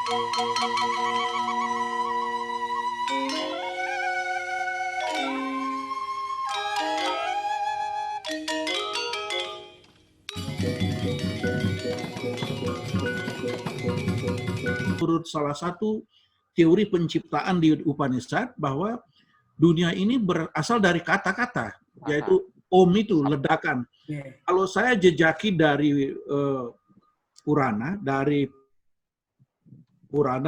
Menurut salah satu teori penciptaan di Upanishad bahwa dunia ini berasal dari kata-kata, yaitu Om itu ledakan. Kalau saya jejaki dari Purana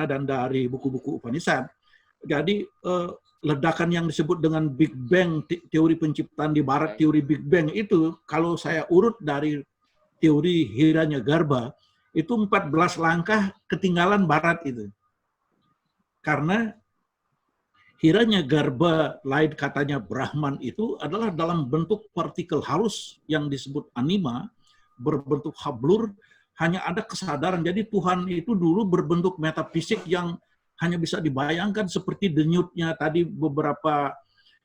dan dari buku-buku Upanishad, jadi ledakan yang disebut dengan Big Bang, teori penciptaan di Barat, teori Big Bang itu, kalau saya urut dari teori Hiranyagarbha, itu 14 langkah ketinggalan Barat itu. Karena Hiranyagarbha, lain katanya Brahman, itu adalah dalam bentuk partikel halus yang disebut anima, berbentuk hablur, hanya ada kesadaran. Jadi Tuhan itu dulu berbentuk metafisik yang hanya bisa dibayangkan seperti denyutnya tadi beberapa,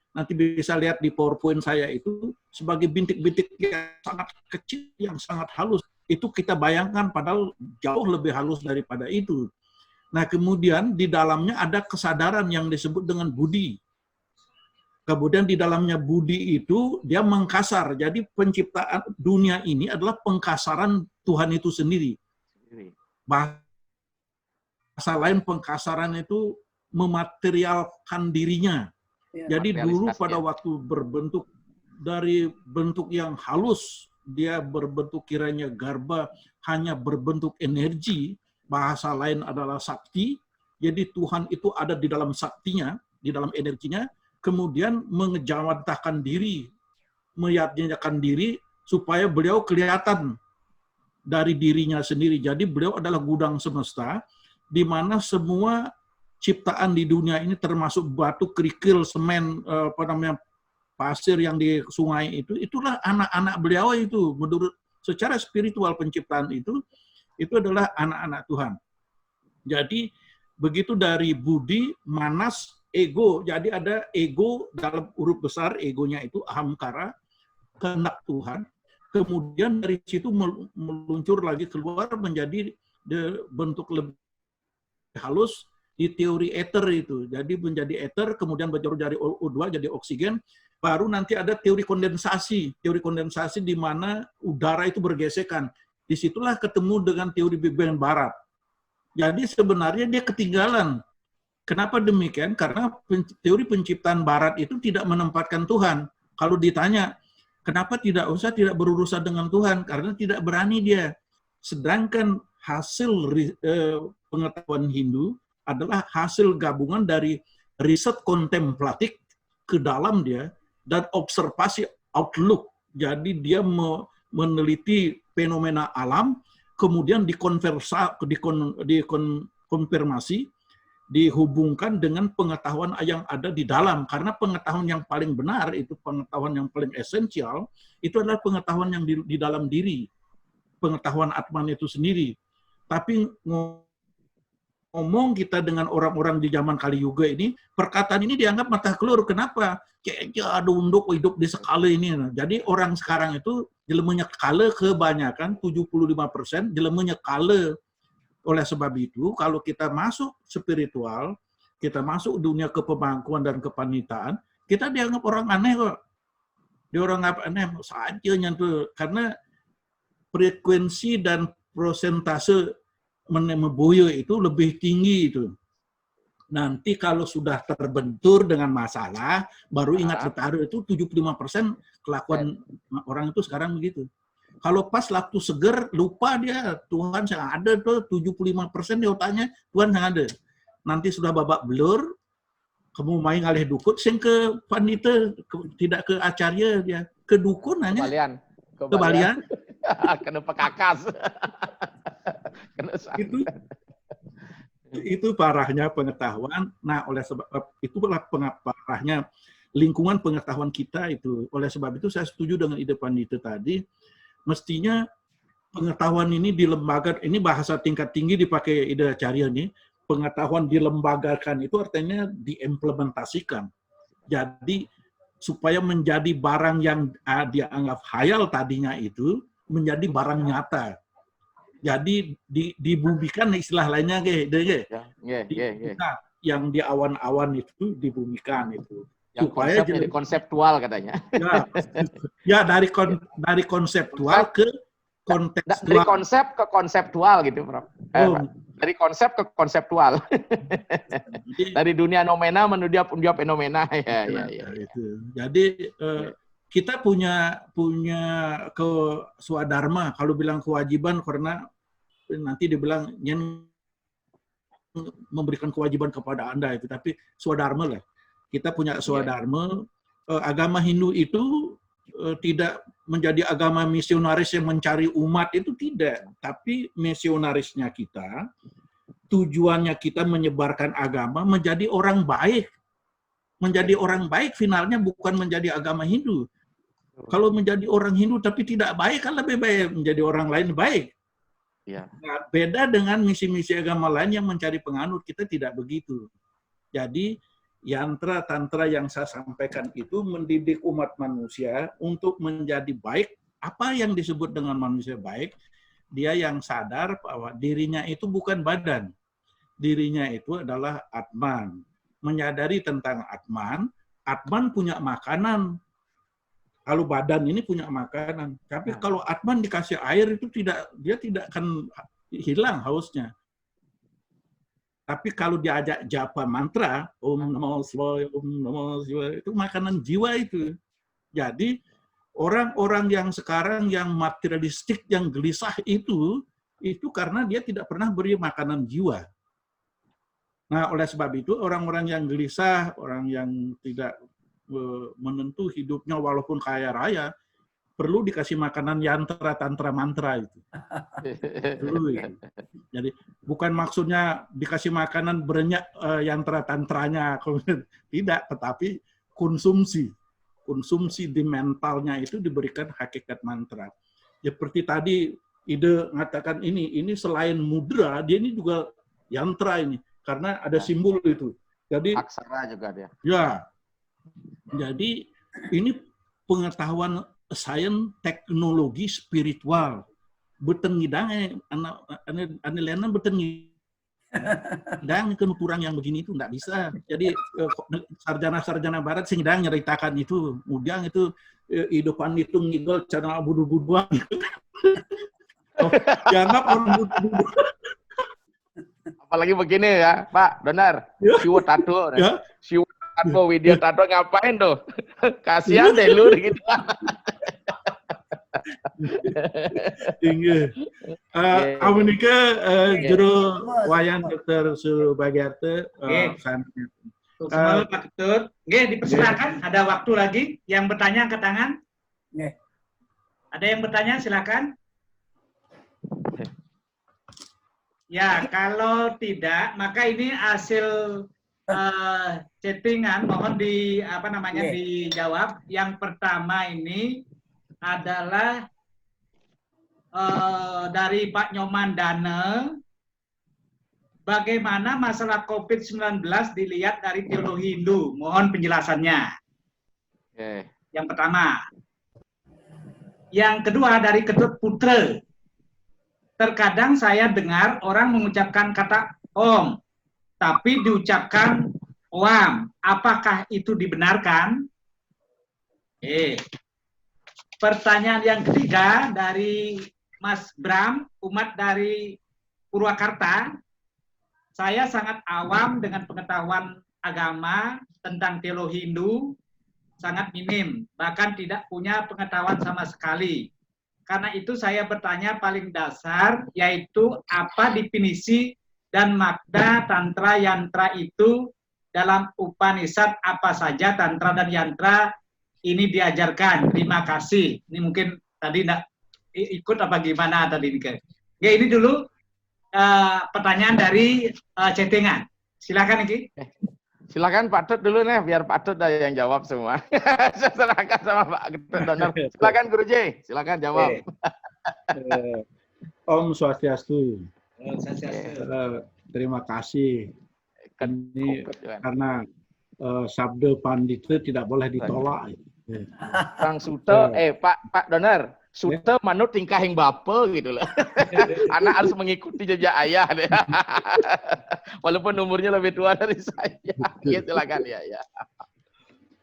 nanti bisa lihat di PowerPoint saya itu, sebagai bintik-bintik yang sangat kecil, yang sangat halus. Itu kita bayangkan, padahal jauh lebih halus daripada itu. Nah, kemudian di dalamnya ada kesadaran yang disebut dengan budi. Kemudian di dalamnya budi itu, dia mengkasar. Jadi penciptaan dunia ini adalah pengkasaran Tuhan itu sendiri. Bahasa lain, pengkasaran itu mematerialkan dirinya. Jadi dulu pada waktu berbentuk dari bentuk yang halus, dia berbentuk kiranya garba, hanya berbentuk energi, bahasa lain adalah sakti. Jadi Tuhan itu ada di dalam saktinya, di dalam energinya, kemudian mengejawantahkan diri, menyatakan diri supaya beliau kelihatan dari dirinya sendiri. Jadi beliau adalah gudang semesta, di mana semua ciptaan di dunia ini termasuk batu, kerikil, semen, pasir yang di sungai itu, itulah anak-anak beliau itu. Menurut secara spiritual penciptaan itu adalah anak-anak Tuhan. Jadi begitu dari budi, manas, ego. Jadi ada ego dalam huruf besar, egonya itu ahamkara, kehendak Tuhan. Kemudian dari situ meluncur lagi keluar menjadi bentuk lebih halus di teori ether itu. Jadi menjadi ether, kemudian berjalan dari O2 jadi oksigen, baru nanti ada teori kondensasi. Teori kondensasi di mana udara itu bergesekan. Disitulah ketemu dengan teori Big Bang Barat. Jadi sebenarnya dia ketinggalan. Kenapa demikian? Karena teori penciptaan Barat itu tidak menempatkan Tuhan. Kalau ditanya, kenapa tidak berurusan dengan Tuhan? Karena tidak berani dia. Sedangkan hasil pengetahuan Hindu adalah hasil gabungan dari riset kontemplatif ke dalam dia dan observasi outlook. Jadi dia meneliti fenomena alam, kemudian dikonfirmasi, dihubungkan dengan pengetahuan yang ada di dalam. Karena pengetahuan yang paling benar, itu pengetahuan yang paling esensial, itu adalah pengetahuan yang di dalam diri. Pengetahuan Atman itu sendiri. Tapi ngomong kita dengan orang-orang di zaman Kali Yuga ini, perkataan ini dianggap mata kelur. Kenapa? Kayak ada unduk hidup di skala ini. Jadi orang sekarang itu jelemenya kala kebanyakan 75% jelemenya kala. Oleh sebab itu, kalau kita masuk spiritual, kita masuk dunia kepemangkuan dan kepanitaan, kita dianggap orang aneh kok. Dia orang aneh saja nyantu, karena frekuensi dan prosentase menembuyo itu lebih tinggi itu. Nanti kalau sudah terbentur dengan masalah, baru ingat bertaruh itu 75% kelakuan orang itu sekarang begitu. Kalau pas waktu seger, lupa dia, Tuhan yang ada tuh 75% dia otaknya, Tuhan yang ada. Nanti sudah babak belur, kamu main ngalih dukun, sing ke panita, tidak ke acarya dia, ke dukun hanya. Kebalian. Kena pekakas. Kena itu parahnya pengetahuan. Nah, oleh sebab itulah parahnya lingkungan pengetahuan kita itu. Oleh sebab itu saya setuju dengan ide Pandita tadi. Mestinya pengetahuan ini di lembaga, ini bahasa tingkat tinggi dipakai ide Acarya nih. Pengetahuan dilembagakan itu artinya diimplementasikan. Jadi supaya menjadi barang yang dianggap khayal tadinya itu menjadi barang nyata. Jadi dibumikan istilah lainnya yang di awan-awan itu dibumikan itu. Yang Supaya konsepnya konseptual katanya. Ya dari konseptual ke kontekstual. Dari konsep ke konseptual gitu, Prof. Dari konsep ke konseptual. Dari dunia nomena menuju fenomena. Ya. Itu. Jadi kita punya ke swadharma. Kalau bilang kewajiban karena nanti dibilang yang memberikan kewajiban kepada Anda itu, tapi swadharma lah. Kita punya swadharma. Agama Hindu itu tidak menjadi agama misionaris yang mencari umat, itu tidak. Tapi misionarisnya kita, tujuannya kita menyebarkan agama, menjadi orang baik. Menjadi orang baik finalnya bukan menjadi agama Hindu. Kalau menjadi orang Hindu tapi tidak baik, kan lebih baik menjadi orang lain baik. Ya. Nah, beda dengan misi-misi agama lain yang mencari penganut, kita tidak begitu. Jadi yantra tantra yang saya sampaikan itu mendidik umat manusia untuk menjadi baik. Apa yang disebut dengan manusia baik? Dia yang sadar bahwa dirinya itu bukan badan. Dirinya itu adalah Atman. Menyadari tentang Atman, Atman punya makanan. Kalau badan ini punya makanan. Tapi kalau Atman dikasih air itu dia tidak akan hilang hausnya. Tapi kalau diajak japa mantra, Om Namo Shivaya, Om Namo Shivaya, itu makanan jiwa itu. Jadi orang-orang yang sekarang yang materialistik, yang gelisah itu karena dia tidak pernah beri makanan jiwa. Nah, oleh sebab itu orang-orang yang gelisah, orang yang tidak menentu hidupnya walaupun kaya raya, perlu dikasih makanan yantra, tantra, mantra itu. Jadi bukan maksudnya dikasih makanan banyak yantra tantranya, tidak, tetapi konsumsi di mentalnya itu diberikan hakikat mantra. Seperti tadi ide mengatakan ini selain mudra, dia ini juga yantra ini karena ada simbol itu. Jadi aksara juga dia. Ya. Jadi ini pengetahuan sains teknologi spiritual betengidang aneh betengidang kan kurang yang begini itu enggak bisa. Jadi sarjana-sarjana barat singdang nyeritakan itu kemudian itu hidupan itu ngigol cara budu-buduan gitu. Dianggap orang budu-budu. Apalagi begini ya, Pak Donar. Siwo tato. Siwo tato, video tato ngapain tuh? Kasihan deh lu gitu. Amunika juru wayan Dr. Subagyarte. Semoga Pak Ketut. Dipersilakan. Ada waktu lagi. Yang bertanya angkat tangan. Ada yang bertanya silakan. Ya, kalau tidak, maka ini hasil chattingan. Mohon dijawab. Yang pertama ini adalah dari Pak Nyoman Dane. Bagaimana masalah COVID-19 dilihat dari teologi Hindu? Mohon penjelasannya. Yang pertama. Yang kedua dari Ketut Putra. Terkadang saya dengar orang mengucapkan kata Om, tapi diucapkan Oam. Apakah itu dibenarkan? Pertanyaan yang ketiga dari Mas Bram, umat dari Purwakarta. Saya sangat awam dengan pengetahuan agama tentang teologi Hindu, sangat minim, bahkan tidak punya pengetahuan sama sekali. Karena itu saya bertanya paling dasar, yaitu apa definisi dan makna tantra yantra itu dalam Upanishad, apa saja tantra dan yantra ini diajarkan. Terima kasih. Ini mungkin tadi tidak ikut apa gimana tadi. Ya, ini dulu pertanyaan dari chattingan. Silakan Iki. Silakan Pak Tut dulu nih, biar Pak Tut yang jawab semua. Saya serahkan sama Pak Donor. Silakan Guruji, silakan jawab. Om Swastiastu. Terima kasih. Ini karena sabda pandita tidak boleh ditolak. Kang Suto, Pak Donor, Sute manut tingkah yang bape gitu loh. Anak harus mengikuti jejak ayah deh. Walaupun umurnya lebih tua dari saya. Ya, silakan ya.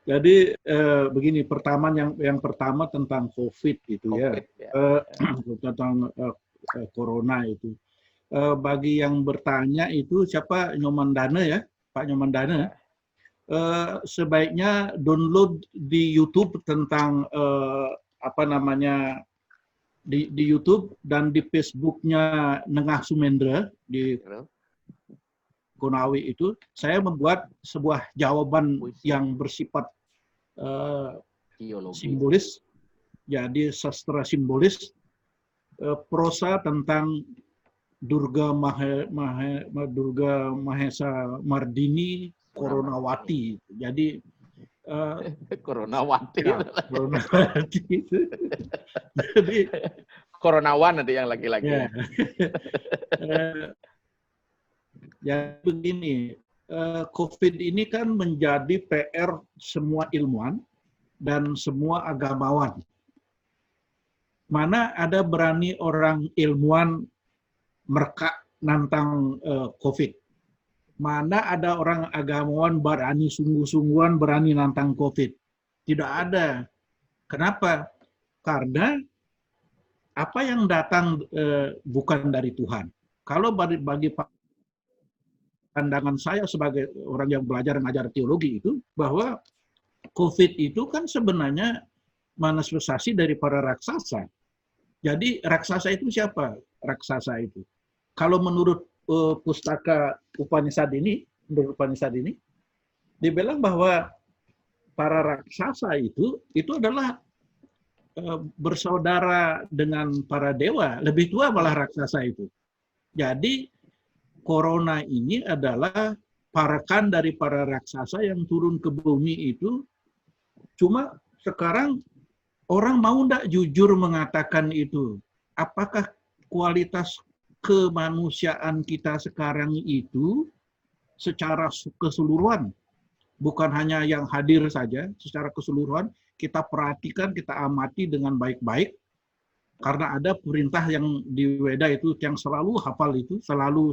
Jadi begini, yang pertama tentang COVID gitu ya. Tentang corona itu. Bagi yang bertanya itu siapa, Nyoman Dana ya, Pak Nyoman Dana. Sebaiknya download di YouTube tentang di YouTube dan di Facebooknya Nengah Sumendra di Konawi itu, saya membuat sebuah jawaban yang bersifat simbolis, jadi sastra simbolis, prosa tentang Durga Mahesa Mardini Coronawati. Jadi Coronawati. Ya, Coronawati itu. Jadi Coronawan nanti yang laki-laki. Ya. Ya begini, COVID ini kan menjadi PR semua ilmuwan dan semua agamawan. Mana ada berani orang ilmuwan merka nantang COVID? Mana ada orang agamawan berani sungguh-sungguhan berani nantang COVID? Tidak ada. Kenapa? Karena apa yang datang bukan dari Tuhan. Kalau bagi pandangan saya sebagai orang yang belajar mengajar teologi itu, bahwa COVID itu kan sebenarnya manifestasi dari para raksasa. Jadi raksasa itu siapa? Raksasa itu. Kalau menurut pustaka Upanishad ini, dibilang bahwa para raksasa itu adalah bersaudara dengan para dewa, lebih tua malah raksasa itu. Jadi corona ini adalah parakan dari para raksasa yang turun ke bumi itu. Cuma sekarang orang mau ndak jujur mengatakan itu. Apakah kualitas kemanusiaan kita sekarang itu secara keseluruhan, bukan hanya yang hadir saja, secara keseluruhan kita perhatikan, kita amati dengan baik-baik, karena ada perintah yang di Weda itu yang selalu hafal itu, selalu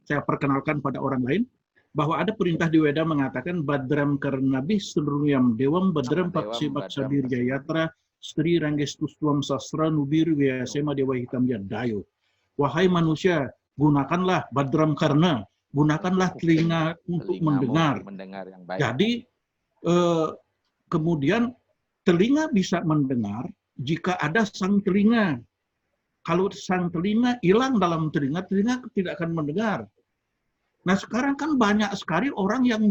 saya perkenalkan pada orang lain, bahwa ada perintah di Weda mengatakan Badram Karnabi Seluruhyam Dewam Badram Paksimat Sabir Jayatra Stri Ranggestustuam Sastra Nubir Vyasema Dewa Hitam Yadayo. Wahai manusia, gunakanlah Badram Karna, gunakanlah telinga untuk mendengar. Yang baik. Jadi kemudian telinga bisa mendengar jika ada sang telinga. Kalau sang telinga hilang dalam telinga tidak akan mendengar. Nah sekarang kan banyak sekali orang yang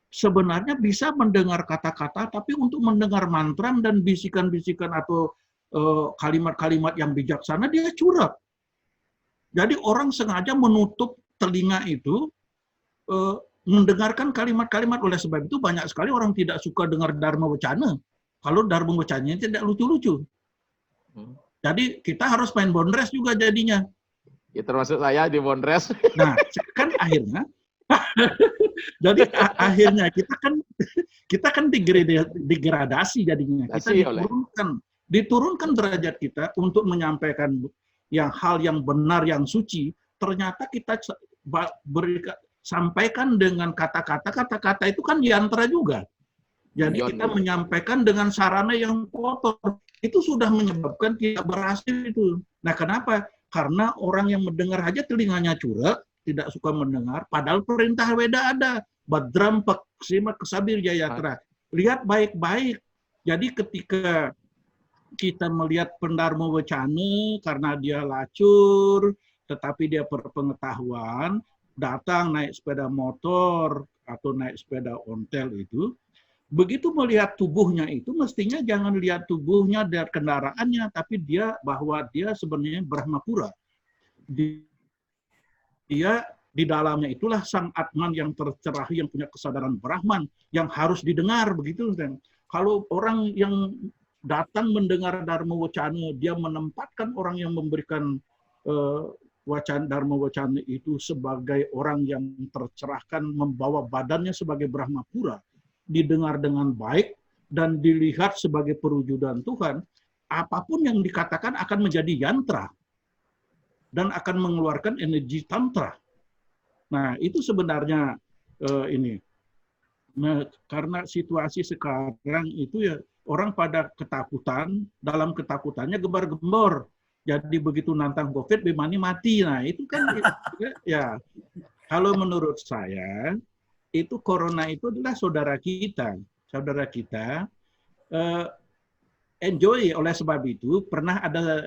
sebenarnya bisa mendengar kata-kata, tapi untuk mendengar mantra dan bisikan-bisikan atau kalimat-kalimat yang bijaksana dia curang. Jadi orang sengaja menutup telinga itu mendengarkan kalimat-kalimat. Oleh sebab itu banyak sekali orang tidak suka dengar Dharma Wacana. Kalau Dharma Wacananya tidak lucu-lucu. Jadi kita harus main bondres juga jadinya. Ya termasuk saya di bondres. Nah, kan akhirnya jadi akhirnya kita kan degradasi jadinya. Kita diturunkan derajat kita untuk menyampaikan hal yang benar, yang suci. Ternyata kita sampaikan dengan kata-kata itu kan yantra juga. Jadi kita menyampaikan dengan sarana yang kotor. Itu sudah menyebabkan tidak berhasil itu. Nah, kenapa? Karena orang yang mendengar aja telinganya curang, tidak suka mendengar, padahal perintah Weda ada. Badram Paksimat Kesabir Jayatra. Lihat baik-baik. Jadi ketika kita melihat Pendharma Wacana karena dia lacur, tetapi dia berpengetahuan, datang naik sepeda motor atau naik sepeda ontel itu, begitu melihat tubuhnya itu, mestinya jangan lihat tubuhnya dari kendaraannya, tapi bahwa dia sebenarnya Brahmapura. Dia di dalamnya itulah sang Atman yang tercerahi, yang punya kesadaran Brahman, yang harus didengar begitu. Kalau orang yang datang mendengar Dharma Wacana, dia menempatkan orang yang memberikan Dharma Wacana itu sebagai orang yang tercerahkan, membawa badannya sebagai Brahmapura, didengar dengan baik, dan dilihat sebagai perwujudan Tuhan, apapun yang dikatakan akan menjadi yantra dan akan mengeluarkan energi tantra. Nah, itu sebenarnya ini. Nah, karena situasi sekarang itu ya orang pada ketakutan, dalam ketakutannya gembar-gembor. Jadi begitu nantang COVID, bimani mati. Nah, itu kan ya. Kalau menurut saya, itu corona itu adalah saudara kita. Saudara kita enjoy. Oleh sebab itu, pernah ada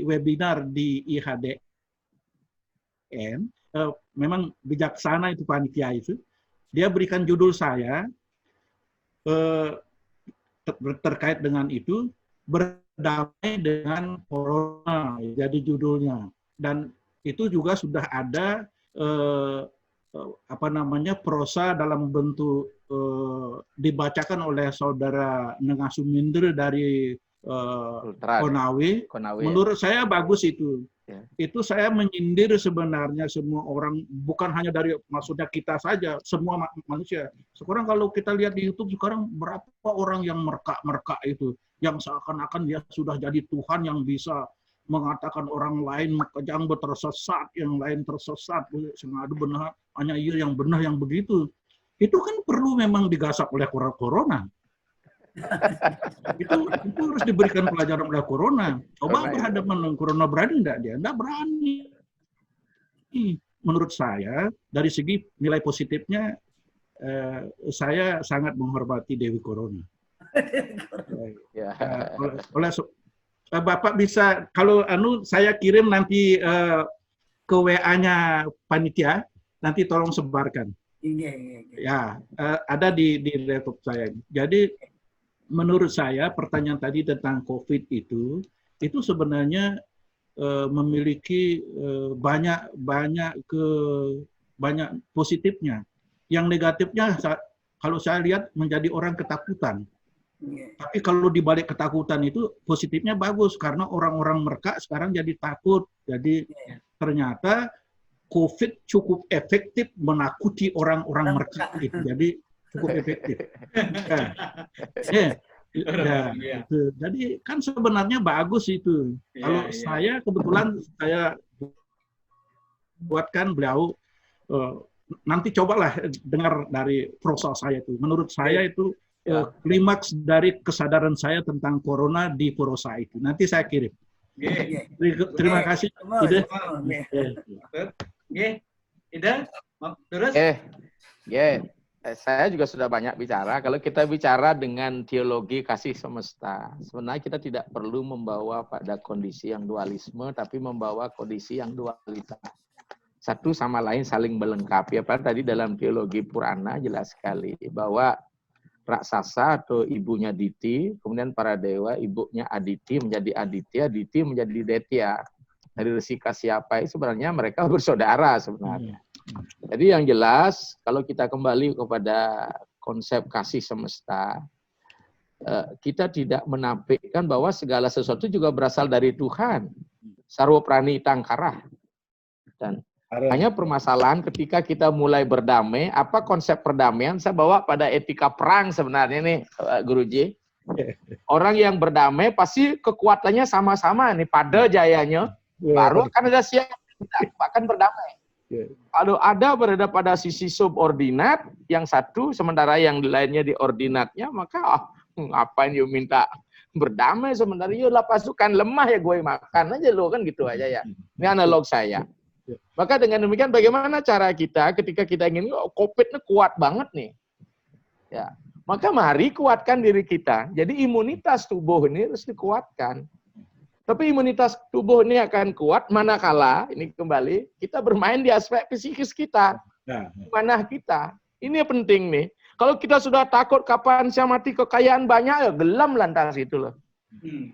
webinar di IHDN. Memang bijaksana itu panitia itu. Dia berikan judul saya terkait dengan itu, berdamai dengan corona, jadi judulnya. Dan itu juga sudah ada prosa dalam bentuk dibacakan oleh saudara Nengasumindra dari Konawe. Menurut saya bagus itu. Ya. Itu saya menyindir sebenarnya semua orang, bukan hanya dari maksudnya kita saja, semua manusia. Sekarang kalau kita lihat di YouTube sekarang berapa orang yang merka-merka itu, yang seakan-akan dia sudah jadi Tuhan yang bisa mengatakan orang lain yang tersesat, yang lain tersesat, sengaja benar, hanya ia yang benar yang begitu. Itu kan perlu memang digasak oleh corona. itu harus diberikan pelajaran oleh corona. Coba berhadapan dengan corona, berani enggak dia? Enggak berani. Menurut saya, dari segi nilai positifnya, saya sangat menghormati Dewi Corona. Bapak bisa, kalau saya kirim nanti ke WA-nya panitia, nanti tolong sebarkan. Ya, ada di laptop saya. Jadi menurut saya pertanyaan tadi tentang COVID itu sebenarnya memiliki banyak positifnya. Yang negatifnya kalau saya lihat menjadi orang ketakutan. Tapi kalau dibalik ketakutan itu positifnya bagus karena orang-orang mereka sekarang jadi takut. Jadi ternyata COVID cukup efektif menakuti orang-orang mereka itu. Jadi cukup efektif. Jadi kan sebenarnya bagus itu. Kalau saya kebetulan saya buatkan beliau, nanti cobalah dengar dari prosa saya itu. Menurut saya itu klimaks dari kesadaran saya tentang corona di prosa itu. Nanti saya kirim. Terima kasih. Ida, terus? Saya juga sudah banyak bicara. Kalau kita bicara dengan teologi kasih semesta, sebenarnya kita tidak perlu membawa pada kondisi yang dualisme, tapi membawa kondisi yang dualitas. Satu sama lain saling melengkapi. Apa tadi dalam teologi Purana jelas sekali bahwa raksasa atau ibunya Diti, kemudian para dewa, ibunya Aditi menjadi Aditya, Diti menjadi Detya. Dari Resi Kasyapai sebenarnya mereka bersaudara sebenarnya. Jadi yang jelas, kalau kita kembali kepada konsep kasih semesta, kita tidak menampilkan bahwa segala sesuatu juga berasal dari Tuhan. Sarwa prani tangkarah. Dan hanya permasalahan ketika kita mulai berdamai, apa konsep perdamaian? Saya bawa pada etika perang sebenarnya nih, Guruji. Orang yang berdamai pasti kekuatannya sama-sama nih, pada jayanya, baru akan ada siap, akan berdamai. Kalau ada berada pada sisi subordinat, yang satu sementara yang lainnya di ordinatnya, maka ngapain you minta berdamai sementara you lah pasukan lemah ya gue makan aja lo kan gitu aja ya. Ini analog saya. Maka dengan demikian bagaimana cara kita ketika kita ingin COVID-nya kuat banget nih. Ya. Maka mari kuatkan diri kita. Jadi imunitas tubuh ini harus dikuatkan. Tapi imunitas tubuh ini akan kuat manakala, ini kembali, kita bermain di aspek psikis kita. Mana kita. Ini penting nih. Kalau kita sudah takut kapan saya mati kekayaan banyak, ya gelam lantas itu loh.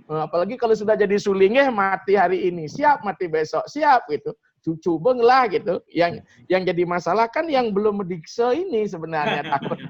Apalagi kalau sudah jadi sulingnya mati hari ini, siap mati besok, siap gitu. Cucu benglah gitu. Yang jadi masalah kan yang belum mendikse ini sebenarnya takut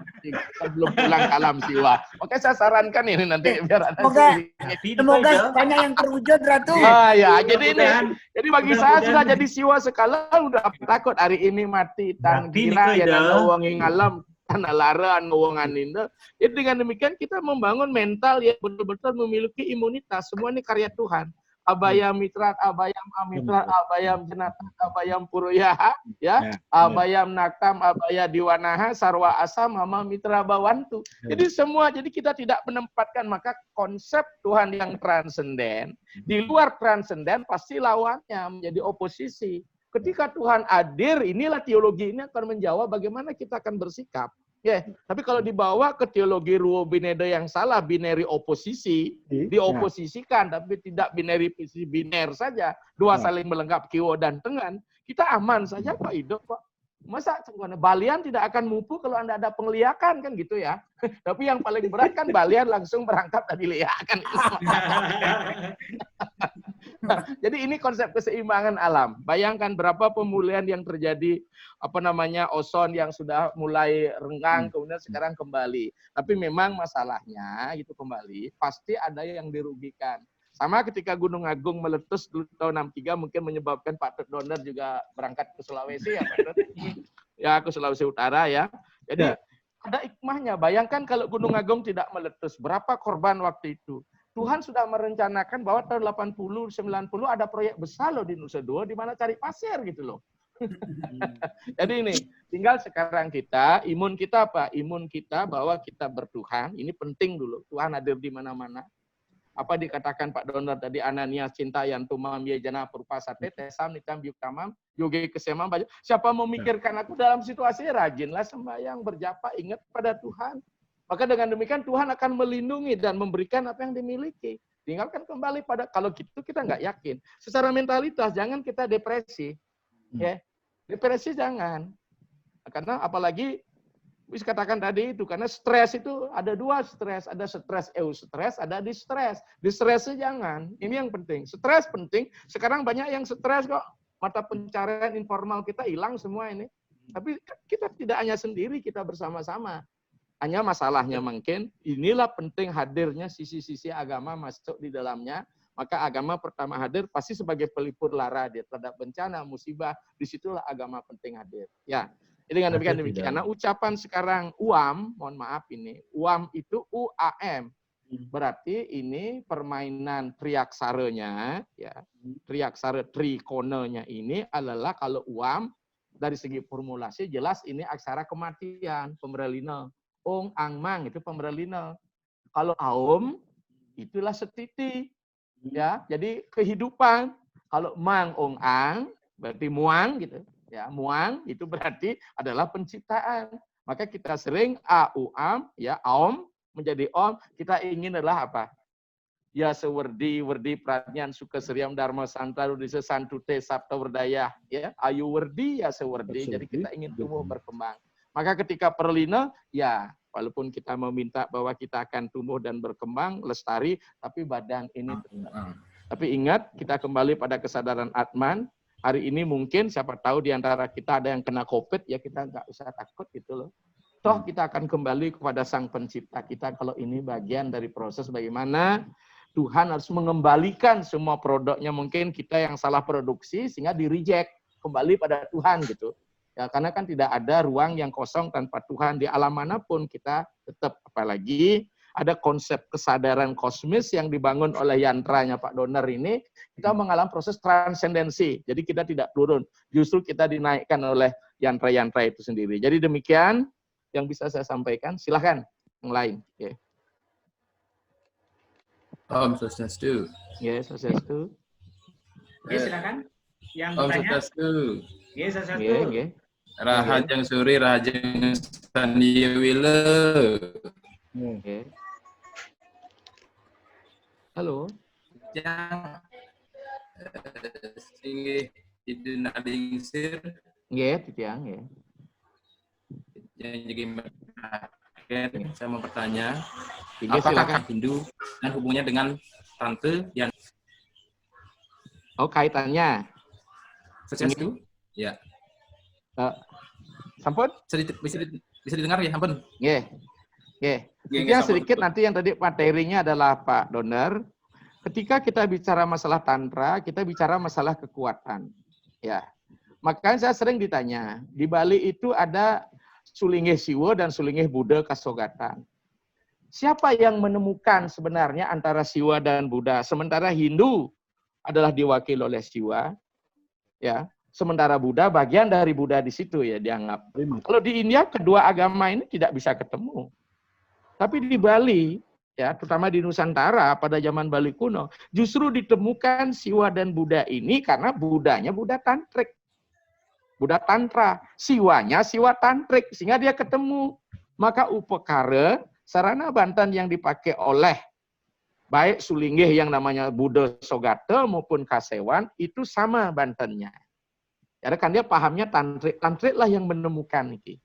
belum pulang ke alam jiwa. Oke, saya sarankan ini nanti biar ada semoga banyak yang terwujud Ratu. Ya, jadi ini jadi bagi saya sudah jadi siwa sekala udah takut hari ini mati tan kira ya ada wong ing alam tanah lara wongan indo. Jadi dengan demikian kita membangun mental yang betul-betul memiliki imunitas. Semua ini karya Tuhan. Abayam mitrat, abayam amitrat, abayam jenatan, abayam puruyaha, ya, abayam naktam, abaya diwanaha, sarwa asam, mama mitra bawantu. Jadi semua, jadi kita tidak menempatkan, maka konsep Tuhan yang transenden, di luar transenden pasti lawannya menjadi oposisi. Ketika Tuhan hadir, inilah teologi ini akan menjawab bagaimana kita akan bersikap. Ya, tapi kalau dibawa ke teologi ruo bineda yang salah, binary oposisi, dioposisikan, tapi tidak binary biner saja, dua saling melengkap kiwo dan tengan, kita aman saja kok hidup kok. Masa balian tidak akan mupu kalau Anda ada penglihakan kan gitu ya. Tapi yang paling berat kan balian langsung berangkat dari lihakan. Jadi ini konsep keseimbangan alam. Bayangkan berapa pemulihan yang terjadi, ozon yang sudah mulai renggang kemudian sekarang kembali. Tapi memang masalahnya itu kembali pasti ada yang dirugikan. Sama ketika Gunung Agung meletus dulu tahun 63 mungkin menyebabkan Pak Ted Donner juga berangkat ke Sulawesi ya Pak Ted. Ya ke Sulawesi Utara ya. Jadi ada hikmahnya. Bayangkan kalau Gunung Agung tidak meletus, berapa korban waktu itu? Tuhan sudah merencanakan bahwa tahun 80, 90 ada proyek besar loh di Nusa Dua di mana cari pasir gitu loh. Jadi ini, tinggal sekarang kita, imun kita apa? Imun kita bahwa kita bertuhan, ini penting dulu. Tuhan hadir di mana-mana. Apa dikatakan Pak Donner tadi, Ananias cinta yang tumam yejana purpasate tesam nitam biuktamam yoge kesemam baju. Siapa memikirkan aku dalam situasi rajinlah sembahyang, berjapa, ingat pada Tuhan. Maka dengan demikian Tuhan akan melindungi dan memberikan apa yang dimiliki. Tinggalkan kembali pada, kalau gitu kita nggak yakin. Secara mentalitas jangan kita depresi. Ya. Depresi jangan. Karena apalagi bisa katakan tadi itu, karena stres itu ada dua stres, ada stres eustress, ada distres. Distresnya jangan, ini yang penting. Stres penting, sekarang banyak yang stres kok. Mata pencarian informal kita hilang semua ini. Tapi kita tidak hanya sendiri, kita bersama-sama. Hanya masalahnya mungkin, inilah penting hadirnya sisi-sisi agama masuk di dalamnya. Maka agama pertama hadir pasti sebagai pelipur lara dia terhadap bencana, musibah. Disitulah agama penting hadir. Ya. Jadi dengan demikian, karena ucapan sekarang uam, mohon maaf ini, uam itu UAM. Berarti ini permainan triaksaranya, ya, triaksara trikonenya ini adalah kalau uam, dari segi formulasi jelas ini aksara kematian, pemberalina. Ong, ang, mang, itu pemberalina. Kalau aum, itulah setiti. Ya, jadi kehidupan. Kalau mang, ong, ang, berarti muang, gitu. Ya, muang itu berarti adalah penciptaan. Maka kita sering auam, ya aum menjadi om. Kita ingin adalah apa? Ya sewerdi, werdi pratnyan suka seriam dharma santaru disa santute sabta werdaya. Ya, ayu werdi ya sewerdi. Jadi kita ingin tumbuh berkembang. Maka ketika perlina, ya walaupun kita meminta bahwa kita akan tumbuh dan berkembang, lestari, tapi badan ini tetap. Tapi ingat, kita kembali pada kesadaran Atman. Hari ini mungkin siapa tahu di antara kita ada yang kena COVID, ya kita nggak usah takut gitu loh. Toh kita akan kembali kepada Sang Pencipta kita kalau ini bagian dari proses bagaimana Tuhan harus mengembalikan semua produknya. Mungkin kita yang salah produksi sehingga di-reject, kembali pada Tuhan gitu. Ya, karena kan tidak ada ruang yang kosong tanpa Tuhan. Di alam manapun kita tetap, apalagi ada konsep kesadaran kosmis yang dibangun oleh yantranya Pak Donner ini, kita mengalami proses transendensi. Jadi kita tidak turun, justru kita dinaikkan oleh yantra-yantra itu sendiri. Jadi demikian yang bisa saya sampaikan. Silahkan yang lain. Okay. Om Swastiastu. Yes, Swastiastu. Ya, silakan. Yang Om bertanya. Swastiastu. Yes, Swastiastu. Okay. Rahajeng Suri, Rahajeng Sandiwila. Okay. Halo. Yang singgih idun adingsir. Nggih, Titiang, nggih. Yang jadi saya mau bertanya, Nggih, apakah silakan. Hindu dan hubungannya dengan tante yang Oh, kaitannya. Swastiastu? Ya. Sampun? Bisa didengar ya, ampun. Nggih. Nggih. Nggih, Yang sampun. sedikit nanti yang tadi materinya adalah Pak Donner. Ketika kita bicara masalah tantra, kita bicara masalah kekuatan. Ya. Makanya saya sering ditanya, di Bali itu ada Sulingih Siwa dan Sulingih Buddha Kasogatan. Siapa yang menemukan sebenarnya antara Siwa dan Buddha? Sementara Hindu adalah diwakili oleh Siwa, ya. Sementara Buddha bagian dari Buddha di situ ya dianggap. Kalau di India kedua agama ini tidak bisa ketemu. Tapi di Bali, ya, terutama di Nusantara pada zaman Bali kuno, justru ditemukan Siwa dan Buddha ini karena Buddhanya Buddha Tantrik. Buddha Tantra, Siwanya Siwa Tantrik, sehingga dia ketemu. Maka upekara sarana bantan yang dipakai oleh baik Sulingih yang namanya Buddha Sogata maupun Kasewan itu sama bantannya. Ya kan dia pahamnya tantrik, tantrik lah yang menemukan ini.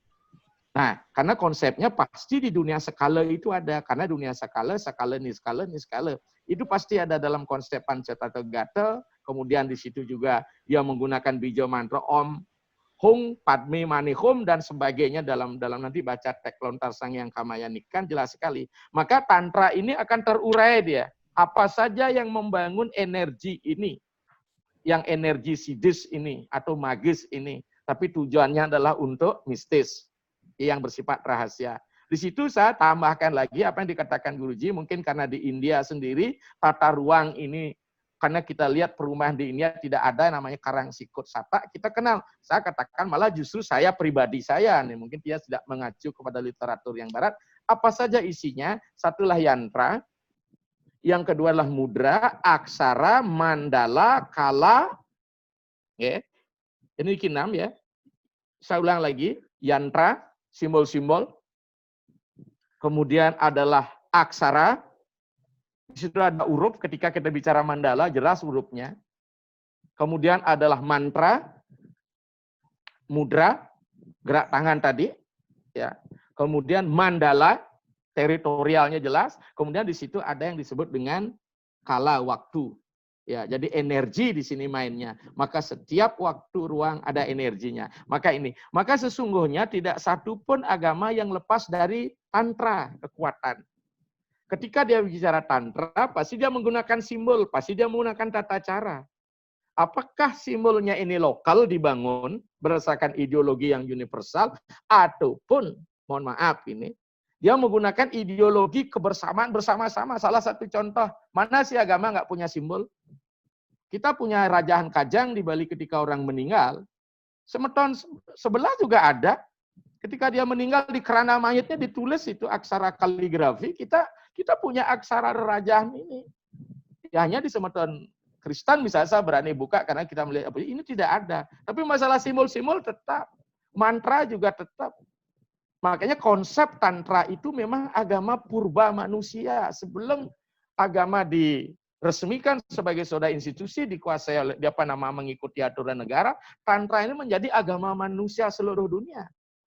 Nah, karena konsepnya pasti di dunia skala itu ada, karena dunia skala, niskala, itu pasti ada dalam konsep Pancatathagata. Kemudian di situ juga dia menggunakan bija mantra Om, Hung, Padme, Mani, Hum, dan sebagainya dalam nanti baca teks lontar sang yang kamayanikan jelas sekali. Maka tantra ini akan terurai dia. Apa saja yang membangun energi ini, yang energi sidis ini atau magis ini, tapi tujuannya adalah untuk mistis yang bersifat rahasia. Di situ saya tambahkan lagi apa yang dikatakan Guruji, mungkin karena di India sendiri tata ruang ini, karena kita lihat perumahan di India tidak ada namanya Karang Sikut Sata, kita kenal. Saya katakan malah justru saya pribadi saya, nih, mungkin dia tidak mengacu kepada literatur yang barat, apa saja isinya, satulah yantra, yang kedua adalah mudra, aksara, mandala, kala, ya. Ini kinam ya. Saya ulang lagi, yantra, simbol-simbol, kemudian adalah aksara. Di situ ada huruf, ketika kita bicara mandala, jelas hurufnya. Kemudian adalah mantra, mudra, gerak tangan tadi. Ya. Kemudian mandala, teritorialnya jelas. Kemudian di situ ada yang disebut dengan kala, waktu. Ya, jadi energi di sini mainnya. Maka setiap waktu ruang ada energinya. Maka sesungguhnya tidak satu pun agama yang lepas dari tantra, kekuatan. Ketika dia bicara tantra, pasti dia menggunakan simbol, pasti dia menggunakan tata cara. Apakah simbolnya ini lokal dibangun berdasarkan ideologi yang universal, ataupun, mohon maaf ini, dia menggunakan ideologi kebersamaan bersama-sama. Salah satu contoh, mana sih agama nggak punya simbol? Kita punya Rajahan Kajang di Bali ketika orang meninggal, semeton sebelah juga ada. Ketika dia meninggal di kerana mayatnya ditulis itu aksara kaligrafi, kita punya aksara Rajahan ini. Ya, hanya di semeton Kristen misalnya saya berani buka karena kita melihat ini tidak ada. Tapi masalah simbol-simbol tetap, mantra juga tetap. Makanya konsep tantra itu memang agama purba manusia. Sebelum agama diresmikan sebagai suatu institusi dikuasai oleh mengikuti aturan negara, tantra ini menjadi agama manusia seluruh dunia.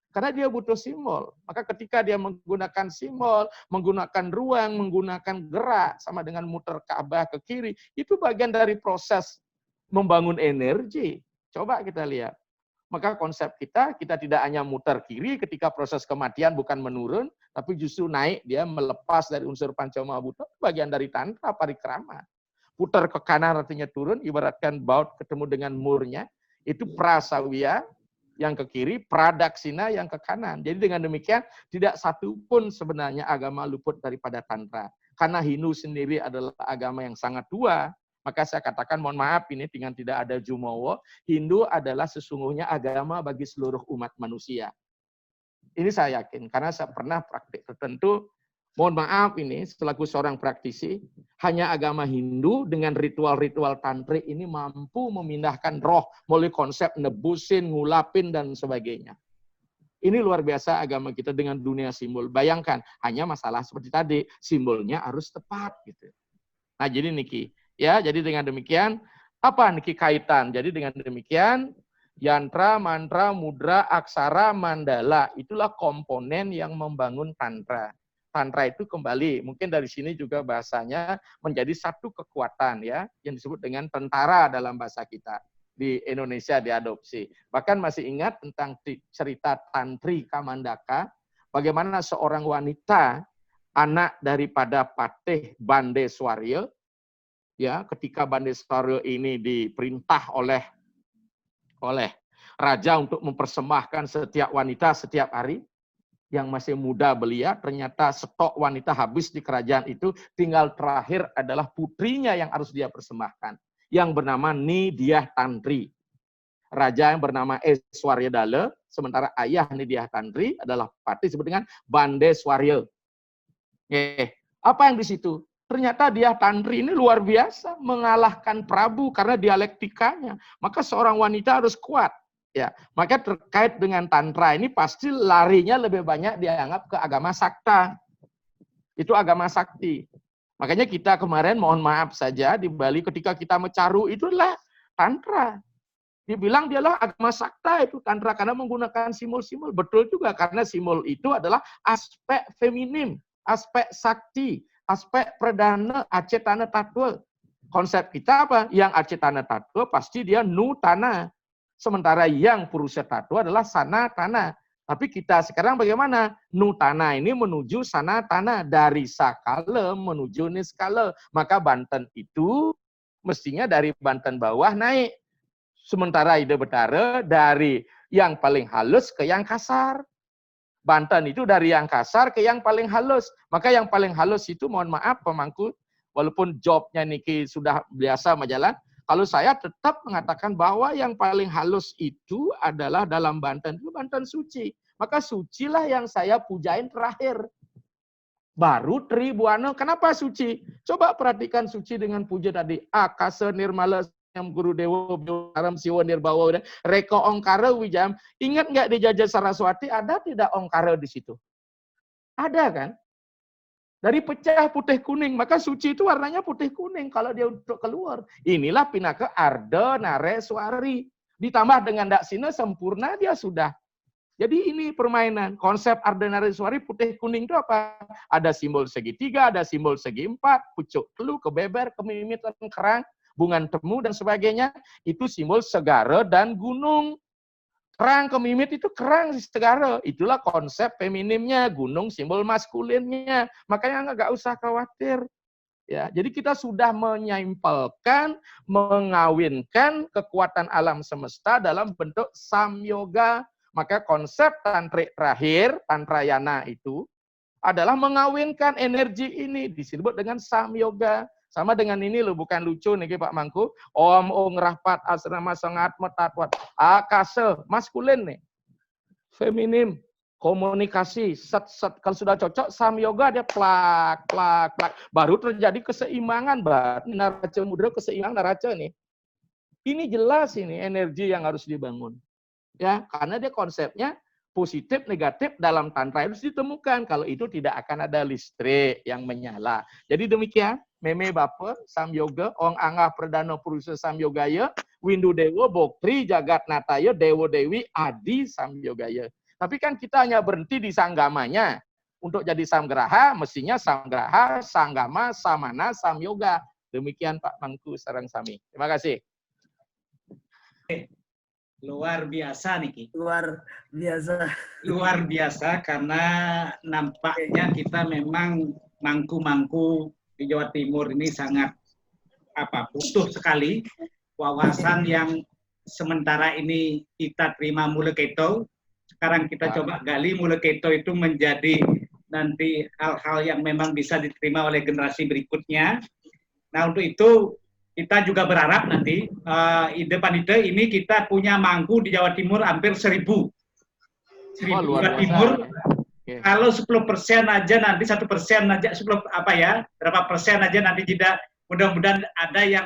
Karena dia butuh simbol. Maka ketika dia menggunakan simbol, menggunakan ruang, menggunakan gerak, sama dengan muter Ka'bah ke kiri, itu bagian dari proses membangun energi. Coba kita lihat. Maka konsep kita tidak hanya muter kiri ketika proses kematian bukan menurun, tapi justru naik, dia melepas dari unsur Pancamahabhuta, bagian dari tantra, parikrama. Putar ke kanan artinya turun, ibaratkan baut ketemu dengan murnya, itu prasawiya, yang ke kiri, pradaksina yang ke kanan. Jadi dengan demikian, tidak satu pun sebenarnya agama luput daripada tantra. Karena Hindu sendiri adalah agama yang sangat tua, maka saya katakan, mohon maaf ini dengan tidak ada Jumawa, Hindu adalah sesungguhnya agama bagi seluruh umat manusia. Ini saya yakin, karena saya pernah praktik tertentu, mohon maaf ini, selaku seorang praktisi, hanya agama Hindu dengan ritual-ritual tantrik ini mampu memindahkan roh melalui konsep nebusin, ngulapin, dan sebagainya. Ini luar biasa agama kita dengan dunia simbol. Bayangkan, hanya masalah seperti tadi, simbolnya harus tepat. Gitu. Nah, jadi Niki, ya, jadi dengan demikian, apa Niki kaitan? Jadi dengan demikian, yantra, mantra, mudra, aksara, mandala, itulah komponen yang membangun tantra. Tantra itu kembali, mungkin dari sini juga bahasanya menjadi satu kekuatan ya, yang disebut dengan tentara dalam bahasa kita. Di Indonesia diadopsi. Bahkan masih ingat tentang cerita Tantri Kamandaka, bagaimana seorang wanita, anak daripada Patih Bandeswarya, ya, ketika Bandeswarya ini diperintah oleh raja untuk mempersembahkan setiap wanita setiap hari, yang masih muda belia, ternyata stok wanita habis di kerajaan itu, tinggal terakhir adalah putrinya yang harus dia persembahkan, yang bernama Nidyah Tantri. Raja yang bernama Eswaryadala, sementara ayah Nidyah Tantri adalah Patih disebut dengan Bandeswarya. Apa yang di situ? Ternyata Nidyah Tantri ini luar biasa, mengalahkan Prabu karena dialektikanya. Maka seorang wanita harus kuat. Ya, maka terkait dengan tantra ini pasti larinya lebih banyak dianggap ke agama sakta. Itu agama sakti. Makanya kita kemarin mohon maaf saja di Bali ketika kita mencaru itu adalah tantra. Dibilang dialah agama sakta itu tantra karena menggunakan simbol-simbol. Betul juga karena simbol itu adalah aspek feminim, aspek sakti, aspek pradana, acetana tatwa. Konsep kita apa? Yang acetana tatwa pasti dia nutana. Sementara yang purusa tatwa adalah sanatana. Tapi kita sekarang bagaimana? Nutana ini menuju sanatana. Dari sakala menuju niskala. Maka Banten itu mestinya dari Banten bawah naik. Sementara Ide Betara dari yang paling halus ke yang kasar. Banten itu dari yang kasar ke yang paling halus. Maka yang paling halus itu mohon maaf pemangku. Walaupun jobnya Niki sudah biasa majalah. Kalau saya tetap mengatakan bahwa yang paling halus itu adalah dalam Banten, itu Banten suci. Maka sucilah yang saya pujain terakhir. Baru Tribuana, kenapa suci? Coba perhatikan suci dengan puja tadi. Akasa nirmala yang guru dewa aram siwa nirbawa reko ongkara wijam. Ingat nggak di Jajah Saraswati ada tidak ongkara di situ? Ada kan? Dari pecah putih kuning, maka suci itu warnanya putih kuning kalau dia untuk keluar. Inilah Pinaka Arda Nareswari. Ditambah dengan Daksina sempurna dia sudah. Jadi ini permainan. Konsep Arda Nareswari putih kuning itu apa? Ada simbol segitiga, ada simbol segi empat, pucuk telu, kebeber, kemimitan kerang, bungan temu dan sebagainya. Itu simbol segara dan gunung. Kerang kemimit itu kerang segara. Itulah konsep feminimnya. Gunung simbol maskulinnya. Makanya nggak usah khawatir. Ya, jadi kita sudah menyimpelkan, mengawinkan kekuatan alam semesta dalam bentuk samyoga. Maka konsep tantrik terakhir, tantrayana itu, adalah mengawinkan energi ini. Disebut dengan samyoga. Sama dengan ini loh, bukan lucu nih Pak Mangku. Om rapat asrama sangat metatwat. Akasa, maskulin nih. Feminim, komunikasi, set. Kalau sudah cocok, samyoga dia plak. Baru terjadi keseimbangan. Naraca mudra keseimbangan naraca nih. Ini jelas ini energi yang harus dibangun. Ya, karena dia konsepnya positif, negatif dalam tantra itu ditemukan. Kalau itu tidak akan ada listrik yang menyala. Jadi demikian. Meme Bapa, Samyoga, Ong Angah Perdana Purusa Samyogaya, Windu Dewa, Boktri, Jagat Nataya, Dewa Dewi, Adi Samyogaya. Tapi kan kita hanya berhenti di sanggamanya. Untuk jadi samgraha, mestinya samgraha, sanggama, samana, samyoga. Demikian Pak Mangku Sarang Sami. Terima kasih. Luar biasa Niki. Luar biasa. Luar biasa karena nampaknya kita memang mangku-mangku di Jawa Timur ini sangat butuh sekali wawasan yang sementara ini kita terima Muleketo. Sekarang kita coba gali Muleketo itu menjadi nanti hal-hal yang memang bisa diterima oleh generasi berikutnya. Nah untuk itu kita juga berharap nanti Ide Pandita ini kita punya mangku di Jawa Timur hampir 1.000. Jawa Timur. Kalau 10% aja nanti 1% aja berapa persen aja nanti tidak, mudah-mudahan ada yang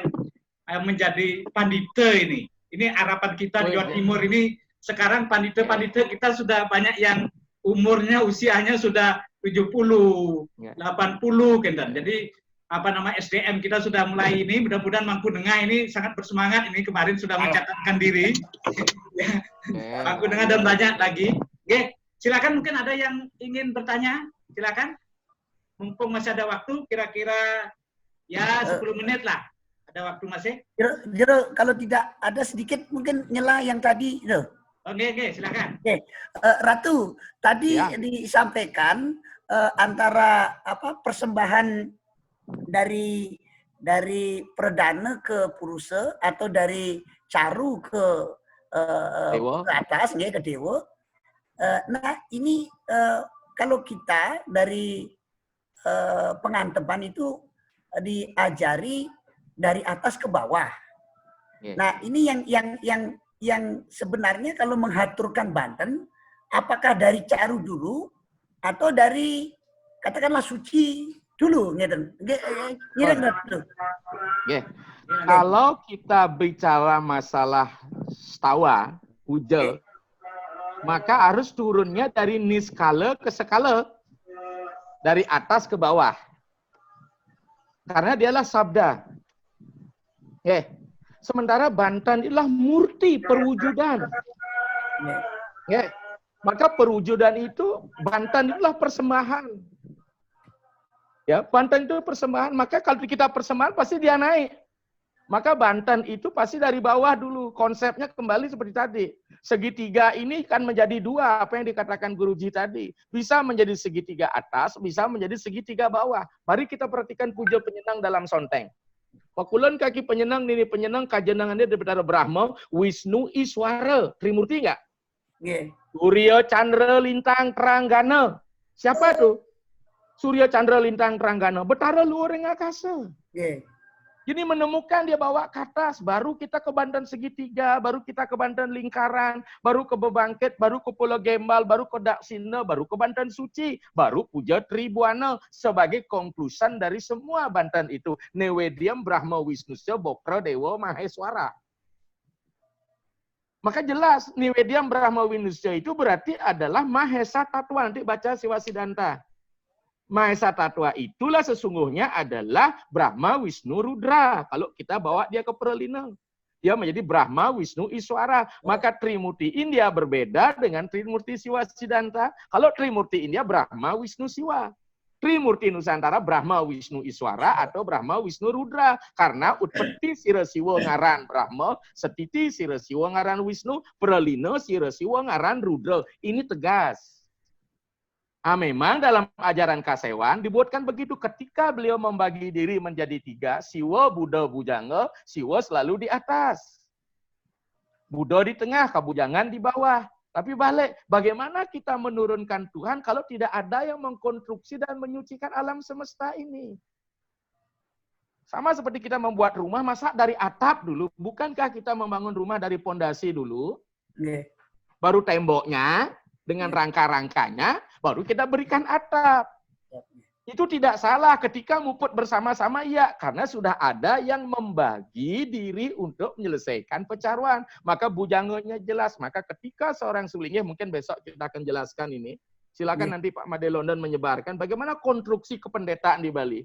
menjadi pandita ini. Ini harapan kita di Jawa Timur ini. Sekarang pandita-pandita kita sudah banyak yang umurnya usianya sudah 70, 80 kan. Jadi SDM kita sudah mulai ini, mudah-mudahan Mangku Dengah ini sangat bersemangat ini kemarin sudah mencatatkan diri. Mangku Dengah dan banyak lagi. Oke. Silakan mungkin ada yang ingin bertanya, silakan. Mumpung masih ada waktu, kira-kira ya 10 menit lah. Ada waktu masih? Jero, kalau tidak ada sedikit mungkin nyela yang tadi itu. Oke, silakan. Oke. Ratu, tadi disampaikan antara persembahan dari perdana ke purusa atau dari caru ke atas, ke dewa. Nah, ini kalau kita dari penganteban itu diajari dari atas ke bawah. Nah, ini yang sebenarnya kalau mengaturkan Banten, apakah dari Caru dulu atau dari katakanlah Suci dulu, Kalau kita bicara masalah stawa, puja, maka harus turunnya dari niskala ke skala, dari atas ke bawah. Karena dialah sabda. Sementara Banten adalah murti perwujudan. Maka perwujudan itu Banten itulah persembahan. Banten itu persembahan. Maka kalau kita persembahan pasti dia naik. Maka Banten itu pasti dari bawah dulu. Konsepnya kembali seperti tadi. Segitiga ini kan menjadi dua, apa yang dikatakan Guruji tadi. Bisa menjadi segitiga atas, bisa menjadi segitiga bawah. Mari kita perhatikan puja penyenang dalam Sonteng. Pakulan kaki penyenang, nini penyenang, kajenangannya daripada Brahma, Wisnu, Iswara. Trimurti enggak? Surya, Chandra, Lintang, Teranggana. Siapa tuh? Surya, Chandra, Lintang, Teranggana. Betara luar yang akasa. Jadi menemukan dia bawa ke atas, baru kita ke Banten segitiga, baru kita ke Banten lingkaran, baru ke Bebangkit, baru ke Pulau Gembal, baru ke Daksina, baru ke Banten Suci, baru puja Tribuana sebagai konklusan dari semua Banten itu. Newediam Brahma Wisnusya Bokra Dewa Maheswara. Maka jelas Newediam Brahma Wisnusya itu berarti adalah Mahesa Tatwa. Nanti baca Siwasidanta. Mahesa Tatwa itulah sesungguhnya adalah Brahma, Wisnu, Rudra. Kalau kita bawa dia ke Perlina, dia menjadi Brahma, Wisnu, Iswara. Maka Trimurti India berbeda dengan Trimurti Siwasidanta. Kalau Trimurti India Brahma, Wisnu, Siwa. Trimurti Nusantara Brahma, Wisnu, Iswara atau Brahma, Wisnu, Rudra. Karena Utpeti Sira Siwa ngaran Brahma, Setiti Sira Siwa ngaran Wisnu, Perlina Sira Siwa ngaran Rudra. Ini tegas. Memang dalam ajaran Kasewan dibuatkan begitu ketika beliau membagi diri menjadi tiga, Siwa, Buddha, Bujanga, Siwa selalu di atas. Buddha di tengah, Kabujangan di bawah. Tapi balik, bagaimana kita menurunkan Tuhan kalau tidak ada yang mengkonstruksi dan menyucikan alam semesta ini? Sama seperti kita membuat rumah, masa dari atap dulu? Bukankah kita membangun rumah dari pondasi dulu? Baru temboknya, dengan rangka-rangkanya, baru kita berikan atap. Itu tidak salah ketika muput bersama-sama, iya. Karena sudah ada yang membagi diri untuk menyelesaikan pecaruan. Maka bujangannya jelas. Maka ketika seorang sulingnya, mungkin besok kita akan jelaskan ini. Silakan nanti Pak Made London menyebarkan bagaimana konstruksi kependetaan di Bali.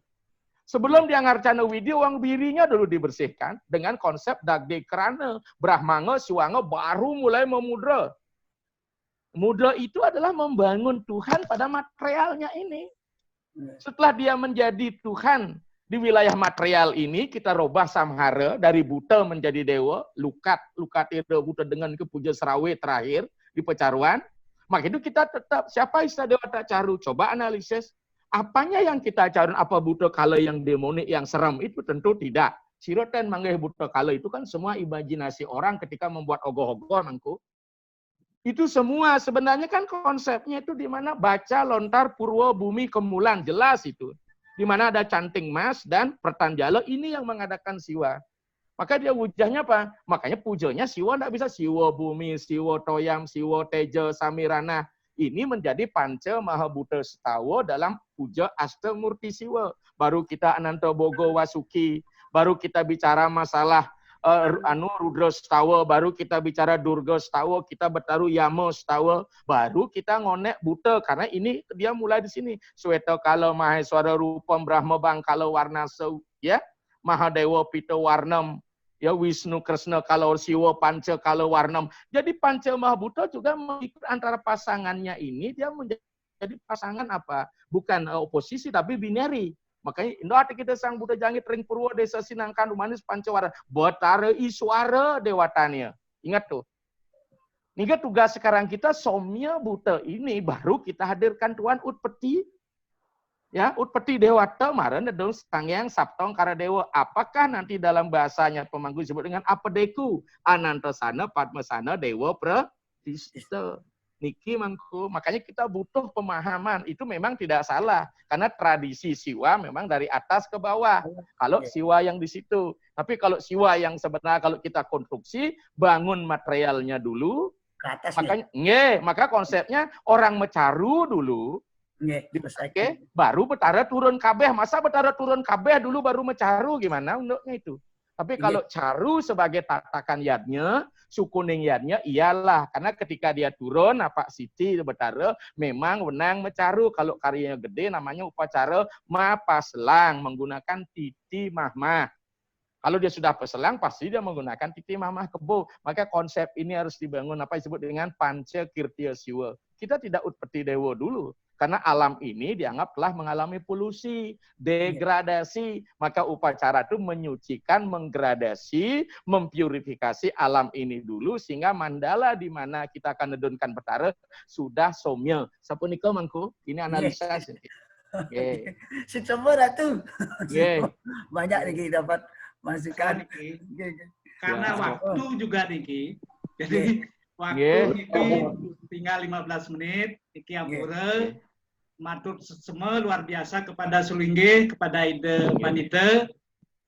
Sebelum dia ngarcana widi, uang birinya dulu dibersihkan dengan konsep dagde kerana. Brahmanga, Siwanga baru mulai memudra. Mudra itu adalah membangun Tuhan pada materialnya ini. Setelah dia menjadi Tuhan di wilayah material ini, kita robah samhara dari buta menjadi dewa, lukat itu buta dengan kepuja serawe terakhir di pecaruan. Maka itu kita tetap, siapa istilah dewa tak caru? Coba analisis. Apanya yang kita carun? Apa buta kala yang demonik, yang seram? Itu tentu tidak. Siroten manggih buta kala itu kan semua imajinasi orang ketika membuat ogoh-ogoh nangku. Itu semua sebenarnya kan konsepnya itu di mana baca lontar purwo bumi kemulan, jelas itu. Di mana ada canting mas dan pertanjalo, ini yang mengadakan siwa. Maka dia wujahnya apa? Makanya pujanya siwa tidak bisa siwa bumi, siwa toyam, siwa teja, samirana. Ini menjadi panca mahabuta setawa dalam puja Astamurti siwa. Baru kita Ananta Bogo Wasuki, baru kita bicara masalah Rudra Setawa, baru kita bicara Durga Setawa, kita bertaruh Yama Setawa, baru kita ngonek buta, karena ini dia mulai di sini. Sweta Kala Maheswara Rupam Brahma Bangkala Warnasa, ya, Mahadewa Pita Warnam, ya, Wisnu Kresna Kala Siwa Panca Kala Warnam. Jadi Panca Mahabuta juga mengikut antara pasangannya ini, dia menjadi pasangan apa? Bukan oposisi tapi binary. Makanya Indo hati kita sang Buddha Jangit Ring Purwo Desa Sinangkan Rumanis Pancawara Batara Iswara Dewatanya. Ingat tuh. Ini tugas sekarang kita somya buta ini baru kita hadirkan Tuhan Utpeti. Ya, Utpeti Dewata marana dong Sangyang Saptong Karadewa. Apakah nanti dalam bahasanya pemangku disebut dengan Apedeku, Anantasana, Padmasana, Dewa Pratista. Niki mangku, makanya kita butuh pemahaman. Itu memang tidak salah karena tradisi siwa memang dari atas ke bawah. Kalau siwa yang di situ, tapi kalau siwa yang sebenarnya kalau kita konstruksi bangun materialnya dulu, Ke atas makanya maka konsepnya orang mecaru dulu. Oke, baru betara turun kabeh. Masa betara turun kabeh dulu baru mecaru gimana untuknya itu? Tapi kalau caru sebagai tatakan yadnya, sukuning yadnya iyalah. Karena ketika dia turun, Pak Siti betara memang wenang mecaru. Kalau karyanya gede namanya upacara mapaslang, menggunakan titi mahmah. Kalau dia sudah peselang, pasti dia menggunakan titi mahmah kebo. Maka konsep ini harus dibangun apa disebut dengan panca kirtia siwa. Kita tidak utpeti dewa dulu. Karena alam ini dianggap telah mengalami polusi, degradasi. Maka upacara itu menyucikan, menggradasi, mempurifikasi alam ini dulu. Sehingga mandala di mana kita akan nedunkan betara sudah somya. Sapunika mangku, ini analisa. Si coba Ratu. Banyak Niki dapat masukan. Karena waktu juga Niki. Jadi waktu Niki tinggal 15 menit. Niki ampura. Matur semua luar biasa kepada Sulingge, kepada Ide Panite.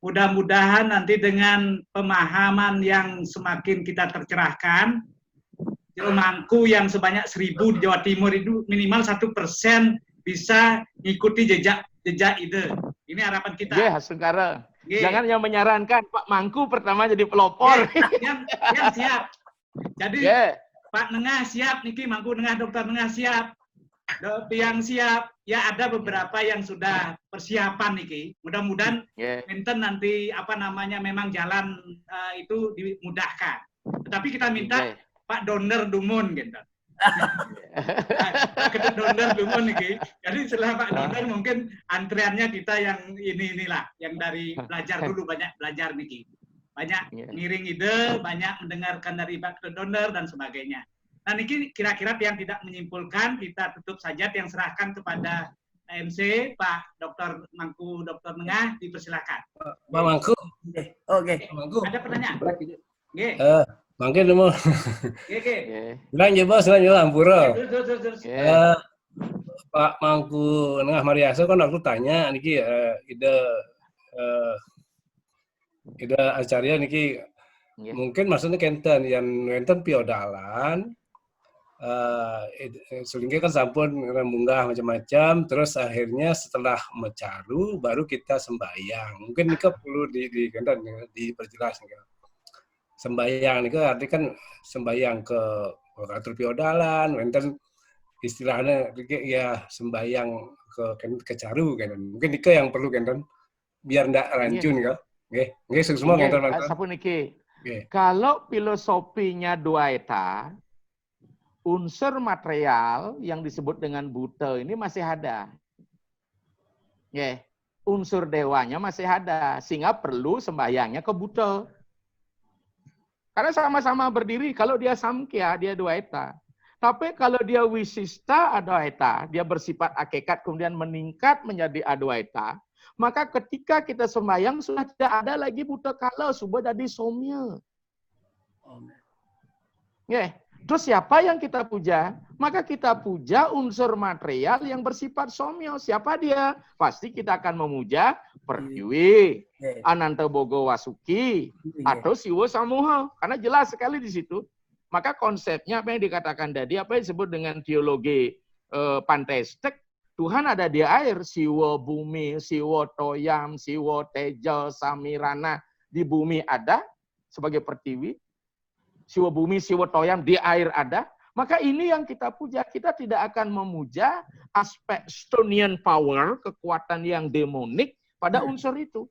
Mudah-mudahan nanti dengan pemahaman yang semakin kita tercerahkan, mangku yang sebanyak 1000 di Jawa Timur itu minimal 1% bisa mengikuti jejak Ide. Ini harapan kita. Sengkara. Jangan yang menyarankan Pak Mangku pertama jadi pelopor. Yang siap. Jadi Pak Nengah siap, Niki Mangku Nengah, Dokter Nengah siap. Yang siap, ya ada beberapa yang sudah persiapan Niki. Mudah-mudahan minta nanti memang jalan itu dimudahkan. Tetapi kita minta Pak Donor Dumun gitu. Pak Donor Dumun Niki. Jadi setelah Pak Donor mungkin antriannya kita yang inilah, yang dari belajar dulu, banyak belajar Niki. Banyak ngiring ide, banyak mendengarkan dari Pak Donor dan sebagainya. Nah, ini kira-kira yang tidak menyimpulkan, kita tutup saja, yang serahkan kepada MC, Pak Dr. Mangku, Dr. Nengah, dipersilakan. Pak Mangku. Oke. Ada pertanyaan? Mungkin demo. Bilang je bos, bilang je ampura. Pak Mangku Nengah Mariaso kan aku tanya niki ide acarya niki mungkin maksudnya kenten piodalan. Sulingge kan sampun munggah macam-macam, terus akhirnya setelah mecaru baru kita sembahyang. Mungkin ini perlu diperjelas. Sembahyang ini artinya kan sembahyang ke atur piodalan, enten istilahnya ya sembahyang ke caru kan. Mungkin itu yang perlu kan biar ndak rancun kan. Nggih semua kan. Sampun niki. Kalau filosofinya dua eta, unsur material yang disebut dengan buta ini masih ada. Unsur dewanya masih ada, sehingga perlu sembahyangnya ke buta. Karena sama-sama berdiri, kalau dia samkhya, dia dua eta. Tapi kalau dia wisista adwaita, dia bersifat hakikat kemudian meningkat menjadi adwaita, maka ketika kita sembahyang sudah tidak ada lagi buta kala, sudah jadi somya. Terus siapa yang kita puja? Maka kita puja unsur material yang bersifat somyo. Siapa dia? Pasti kita akan memuja Pertiwi, Ananta Bogo Wasuki, atau Siwo Samuha. Karena jelas sekali di situ. Maka konsepnya apa yang dikatakan tadi, apa yang disebut dengan teologi panteistik, Tuhan ada di air, Siwo bumi, Siwo toyam, Siwo tejo, samirana, di bumi ada sebagai Pertiwi. Siwa bumi, siwa toyam, di air ada. Maka ini yang kita puja. Kita tidak akan memuja aspek Stonian power, kekuatan yang demonik pada unsur itu.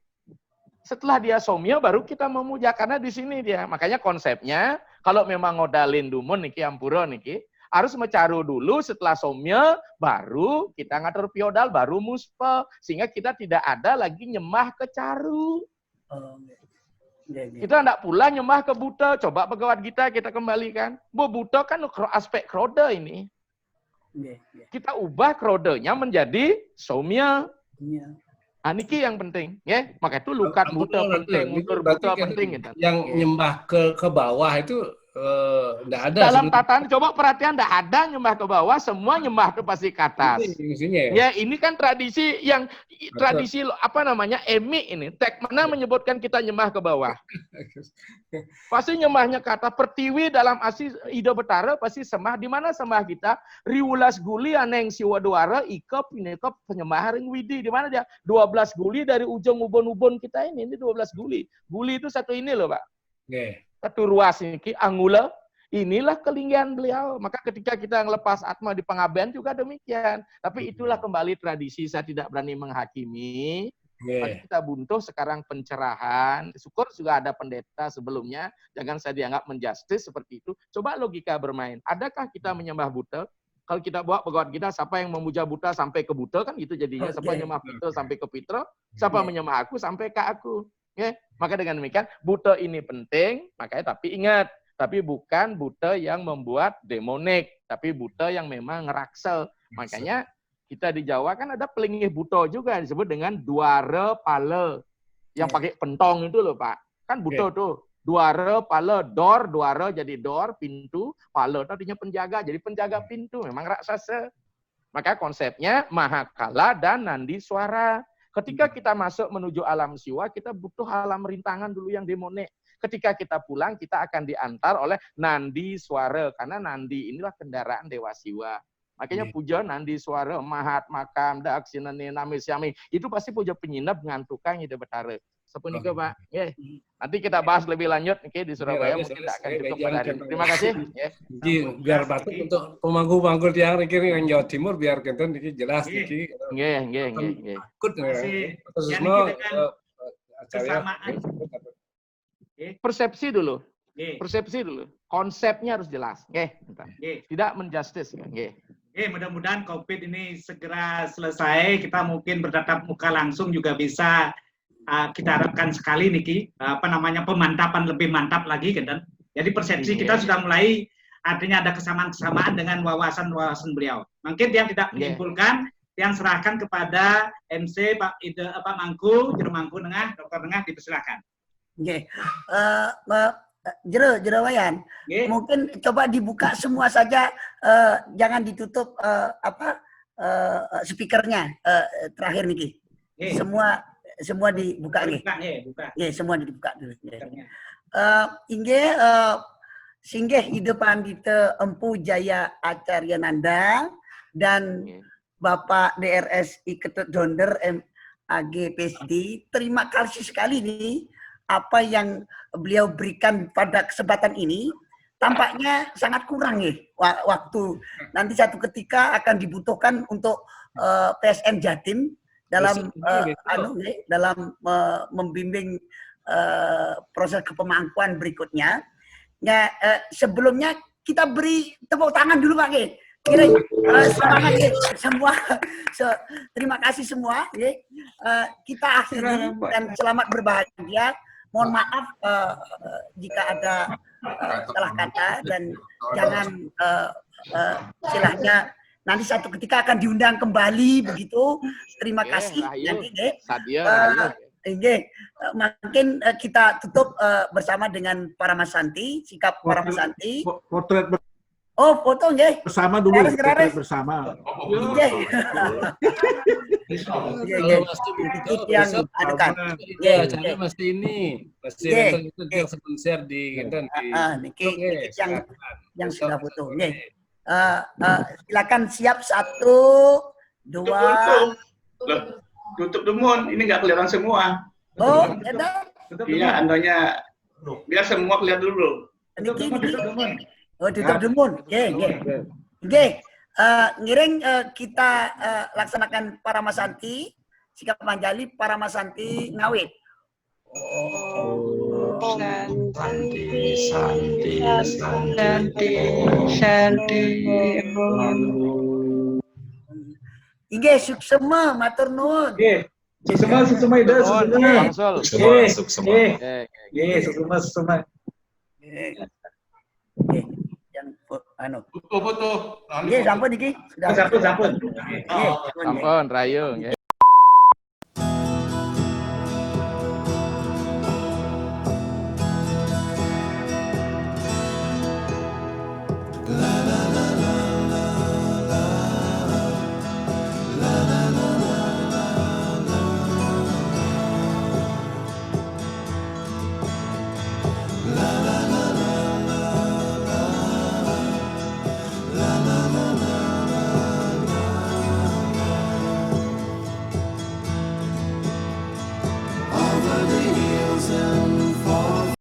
Setelah dia somya, baru kita memuja. Karena di sini dia. Makanya konsepnya, kalau memang ngodalin dumun, niki ampura, niki, harus mecaru dulu, setelah somya, baru kita ngatur piodal, baru muspa. Sehingga kita tidak ada lagi nyembah ke caru. Kita tidak pula nyembah ke buta. Coba Bhagavad Gita kita kembalikan. Buta kan aspek kroda ini. Kita ubah krodanya menjadi somya. Niki yang penting. Maka itu lukat buta penting. Unsur buta penting. Yang nyembah ke bawah itu enggak ada Dalam sebenarnya. tatanan coba perhatian, enggak ada nyembah ke bawah, semua nyembah tuh pasti ke atas. Maksudnya ya. Ya, ini kan tradisi yang tradisi apa namanya? Emi ini. Tek mana menyebutkan kita nyembah ke bawah. Pasti nyembahnya ke atas. Pertiwi dalam asli Ido Betara pasti sembah. Di mana sembah kita? Riulas guli aneng siwa duara ikep pinekep penyembah ring widi. Di mana dia? 12 guli dari ujung ubon-ubon kita ini 12 guli. Guli itu satu ini loh, Pak. Oke. Satu ruas ini anggula. Inilah kelinggihan beliau. Maka ketika kita ngelepas atma di pengabdian juga demikian. Tapi itulah kembali tradisi. Saya tidak berani menghakimi. Maka kita buntuh sekarang pencerahan. Syukur juga ada pendeta sebelumnya. Jangan saya dianggap menjustis seperti itu. Coba logika bermain. Adakah kita menyembah buta? Kalau kita bawa pegawai kita, siapa yang memuja buta sampai ke buta kan gitu jadinya. Siapa menyembah Pitra sampai ke Pitra. Siapa menyembah aku sampai ke aku. Okay? Maka dengan demikian buta ini penting. Makanya tapi ingat. Tapi bukan buta yang membuat demonik, tapi buta yang memang ngeraksel. Makanya kita di Jawa kan ada pelingih buta juga disebut dengan duara pala. Yang pakai pentong itu loh, Pak. Kan buta tuh. Duara pala, dor, duara jadi dor, pintu, pala tadinya penjaga, jadi penjaga pintu. Memang raksasa. Maka konsepnya mahakala dan nandi suara. Ketika kita masuk menuju alam siwa, kita butuh alam rintangan dulu yang demonik. Ketika kita pulang, kita akan diantar oleh nandi suara. Karena nandi inilah kendaraan Dewa Siwa. Makanya puja nandi suara, mahat, makam, daksinani, namisyami. Itu pasti puja penyinap dengan tukang Ida Betara. Sepunika, Pak. Nanti kita bahas lebih lanjut di Surabaya. Mungkin tidak akan cukup pada hari ini. Terima kasih. Biar batuk untuk pemangku-pemangku yang yang Jawa Timur, biar kita jelas. Takut. Kesamaan. Persepsi dulu. Persepsi dulu. Konsepnya harus jelas. Tidak menjustis. Mudah-mudahan COVID ini segera selesai. Kita mungkin bertatap muka langsung juga bisa kita harapkan sekali Niki. Pemantapan lebih mantap lagi kan. Jadi persepsi kita sudah mulai artinya ada kesamaan-kesamaan dengan wawasan-wawasan beliau. Mungkin yang tidak menyimpulkan yang serahkan kepada MC Pak Mangku, Juru Mangku Tengah, Dokter Tengah dipersilakan. Jero Wayan, mungkin coba dibuka semua saja, jangan ditutup speakernya terakhir Niki. Semua dibuka nih. Semua dibuka dulu. Singgih Ide Pandita Empu Jaya Acarya Nanda dan Bapak DRSI Ketut Donder MAG PSD, terima kasih sekali nih apa yang beliau berikan pada kesempatan ini. Tampaknya sangat kurang waktu. Nanti satu ketika akan dibutuhkan untuk PSN Jatim dalam membimbing proses kepemangkuan berikutnya. Sebelumnya kita beri tepuk tangan dulu Pak. Semangat semua. Terima kasih semua. Kita akhiri dan selamat berbahagia. Mohon maaf jika ada salah kata dan jangan istilahnya nanti satu ketika akan diundang kembali begitu. Terima kasih. Mungkin kita tutup bersama dengan Paramasanti, sikap Paramasanti. Potret foto nggih. Bersama dulu, potret bersama. Yang adukan. Acara mesti ini. Mesti yang sponsor di yang sudah foto. Silakan siap 1, 2. Tutup demun, ini nggak kelihatan semua. Iya, andanya biar semua kelihatan dulu. Tutup demun. Ngiring kita laksanakan Paramasanti, sikap Manjali, Paramasanti ngawit. Santi. Inggih suksema matur nuwun. Nggih. Suksema ide suksema. Yang anu. Foto. Nggih, sampun iki. Sampun. Sampun rayu nggih.